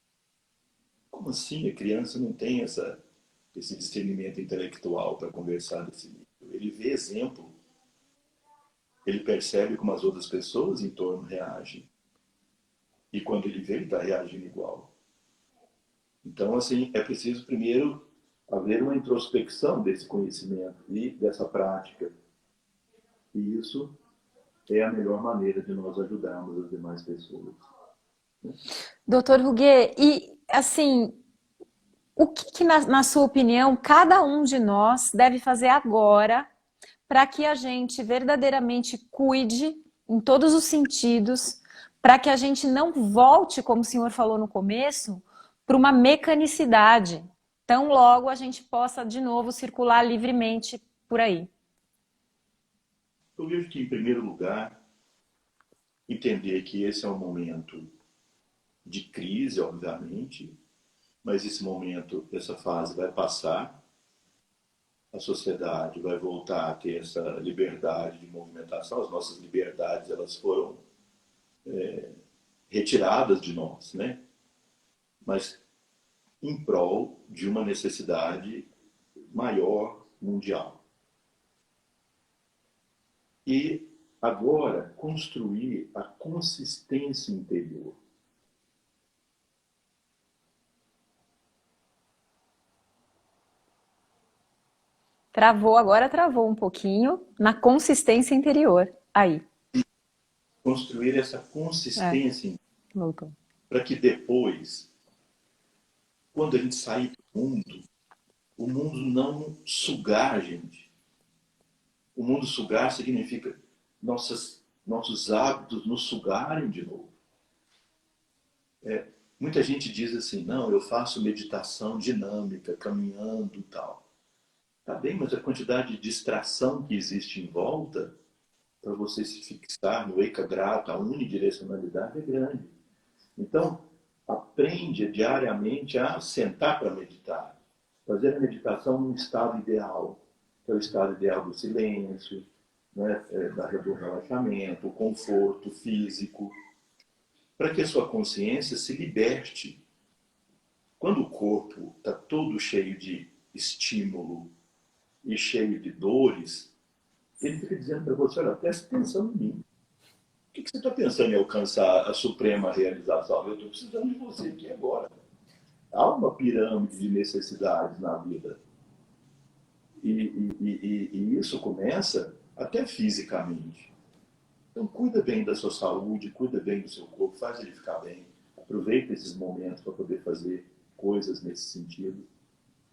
Como assim? A criança não tem esse discernimento intelectual para conversar desse nível. Ele vê exemplo, ele percebe como as outras pessoas em torno reagem. E quando ele vê, ele está reagindo igual. Então, assim, é preciso primeiro haver uma introspecção desse conhecimento e dessa prática. E isso é a melhor maneira de nós ajudarmos as demais pessoas. Doutor Ruguet, e assim, o que na sua opinião, cada um de nós deve fazer agora para que a gente verdadeiramente cuide em todos os sentidos, para que a gente não volte, como o senhor falou no começo, para uma mecanicidade, tão logo a gente possa de novo circular livremente por aí? Eu vejo que, em primeiro lugar, entender que esse é um momento de crise, obviamente, mas esse momento, essa fase vai passar, a sociedade vai voltar a ter essa liberdade de movimentação, as nossas liberdades elas foram retiradas de nós, né? Mas em prol de uma necessidade maior mundial. E agora construir a consistência interior. Agora travou um pouquinho na consistência interior. Aí. Construir essa consistência Voltou. para que depois, quando a gente sair do mundo, o mundo não sugar a gente. O mundo sugar significa nossos hábitos nos sugarem de novo. Muita gente diz assim, não, eu faço meditação dinâmica, caminhando e tal. Tá bem, mas a quantidade de distração que existe em volta para você se fixar no ekagrata, a unidirecionalidade é grande. Então, aprende diariamente a sentar para meditar. Fazer a meditação num estado ideal, que é o estado ideal do silêncio, né, do relaxamento, o conforto físico, para que a sua consciência se liberte. Quando o corpo está todo cheio de estímulo e cheio de dores, ele fica dizendo para você, olha, preste atenção em mim. O que você está pensando em alcançar a suprema realização? Eu estou precisando de você aqui agora. Há uma pirâmide de necessidades na vida. E isso começa até fisicamente. Então, cuida bem da sua saúde, cuida bem do seu corpo, faz ele ficar bem. Aproveita esses momentos para poder fazer coisas nesse sentido,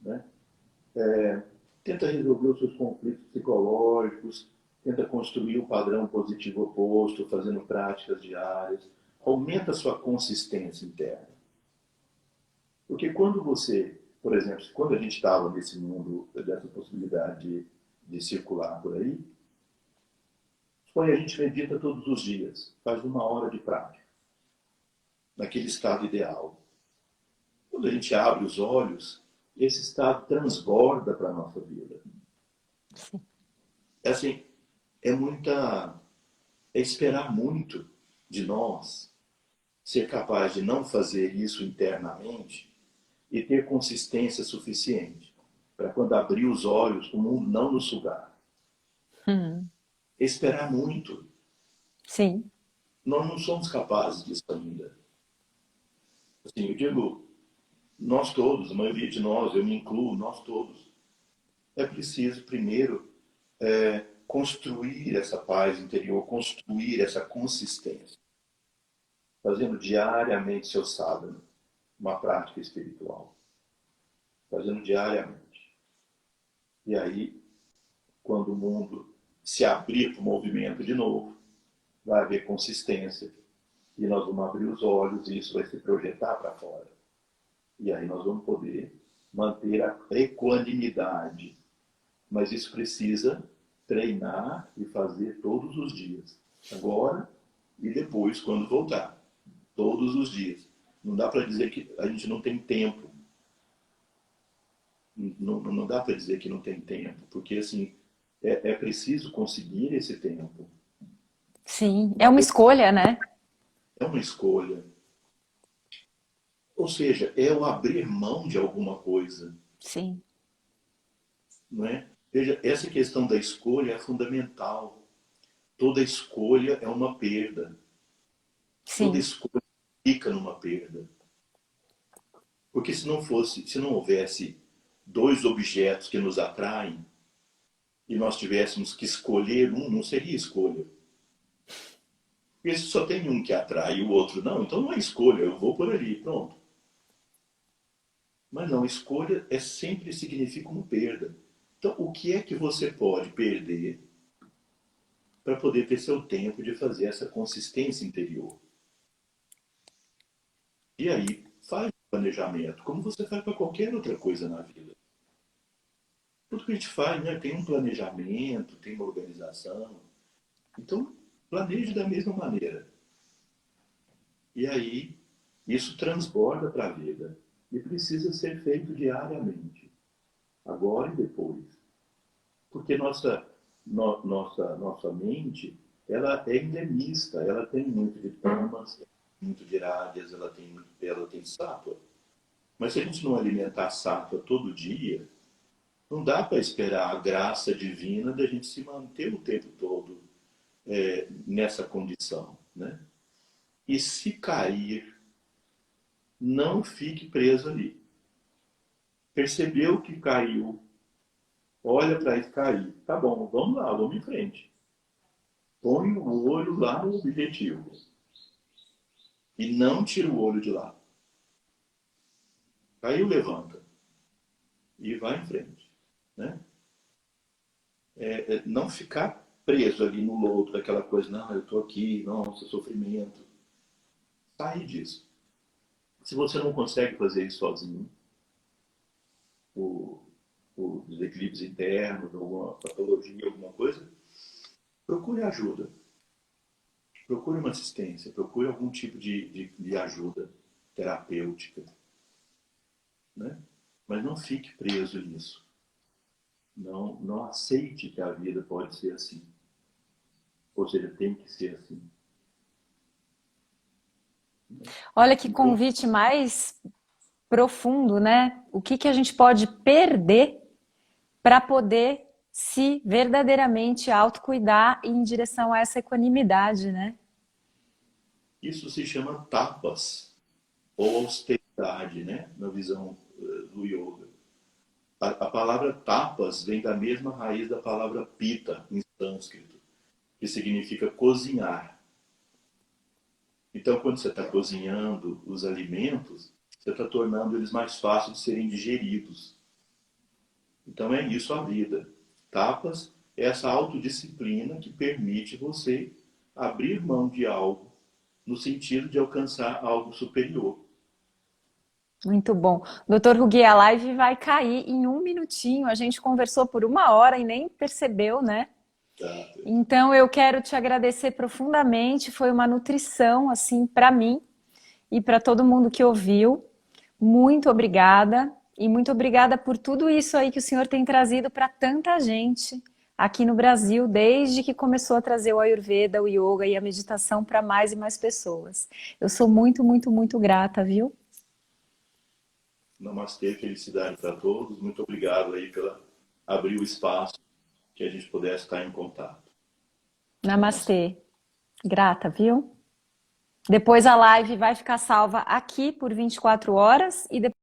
né? Tenta resolver os seus conflitos psicológicos, tenta construir o padrão positivo oposto, fazendo práticas diárias. Aumenta a sua consistência interna. Porque quando você, por exemplo, quando a gente estava nesse mundo dessa possibilidade de circular por aí, a gente medita todos os dias, faz 1 hora de prática, naquele estado ideal. Quando a gente abre os olhos, esse estado transborda para a nossa vida. Sim. É assim, é esperar muito de nós ser capaz de não fazer isso internamente e ter consistência suficiente para quando abrir os olhos, o mundo não nos sugar. esperar muito. Sim, Nós não somos capazes disso ainda. Assim, eu digo, nós todos, a maioria de nós, eu me incluo, nós todos, é preciso primeiro construir essa paz interior, construir essa consistência, fazendo diariamente seu sábado, uma prática espiritual, fazendo diariamente. E aí, quando o mundo se abrir para o movimento de novo, vai haver consistência e nós vamos abrir os olhos e isso vai se projetar para fora. E aí nós vamos poder manter a equanimidade. Mas isso precisa treinar e fazer todos os dias. Agora e depois, quando voltar. Todos os dias. Não dá para dizer que a gente não tem tempo. Não dá para dizer que não tem tempo, porque assim, é preciso conseguir esse tempo. sim. É uma escolha, né? É uma escolha. Ou seja, é o abrir mão de alguma coisa. Sim, Não é? Veja, essa questão da escolha é fundamental. Toda escolha é uma perda. Toda sim. escolha fica numa perda. Porque se não houvesse dois objetos que nos atraem e nós tivéssemos que escolher um, não seria escolha. Porque se só tem um que atrai e o outro não, então não é escolha, eu vou por ali, pronto. Mas não, escolha sempre significa uma perda. Então, o que é que você pode perder para poder ter seu tempo de fazer essa consistência interior? E aí, faz o planejamento, como você faz para qualquer outra coisa na vida. Tudo que a gente faz, né, tem um planejamento, tem uma organização. Então, planeje da mesma maneira. E aí, isso transborda para a vida. E precisa ser feito diariamente, agora e depois. Porque nossa mente, ela é endemista, ela tem muito de tamas, muito de rádias, ela tem sattva. Mas se a gente não alimentar a sattva todo dia, não dá para esperar a graça divina da gente se manter o tempo todo nessa condição. Né? E se cair, não fique preso ali. Percebeu que caiu, olha para isso cair. Tá bom, vamos lá, vamos em frente. Põe o olho lá no objetivo. E não tira o olho de lá. Caiu, levanta. E vai em frente. Né? Não ficar preso ali no lodo daquela coisa, não, eu estou aqui, nossa, sofrimento. Sair disso. Se você não consegue fazer isso sozinho, o, os desequilíbrios internos, alguma patologia, alguma coisa, procure ajuda. Procure uma assistência, procure algum tipo de ajuda terapêutica. Né? Mas não fique preso nisso. Não aceite que a vida pode ser assim. Ou seja, tem que ser assim. Olha que Então, convite mais profundo, né? O que que a gente pode perder para poder se verdadeiramente autocuidar e ir em direção a essa equanimidade, né? isso se chama tapas, ou austeridade, né? Na visão do yoga. A palavra tapas vem da mesma raiz da palavra pita, em sânscrito, que significa cozinhar. Então, quando você está cozinhando os alimentos, você está tornando eles mais fáceis de serem digeridos. Então, é isso a vida. Tapas é essa autodisciplina que permite você abrir mão de algo no sentido de alcançar algo superior. Muito bom. Doutor Rugui, a live vai cair em um minutinho. A gente conversou por uma hora e nem percebeu, né? Tá? Então eu quero te agradecer profundamente. Foi uma nutrição, assim, para mim e para todo mundo que ouviu. Muito obrigada. E muito obrigada por tudo isso aí que o senhor tem trazido para tanta gente aqui no Brasil, desde que começou a trazer o Ayurveda, o yoga e a meditação para mais e mais pessoas. Eu sou muito, muito, muito grata, viu? Namastê, felicidade para todos. Muito obrigado aí pela abrir o espaço que a gente pudesse estar em contato. Namastê. Grata, viu? Depois a live vai ficar salva aqui por 24 horas e depois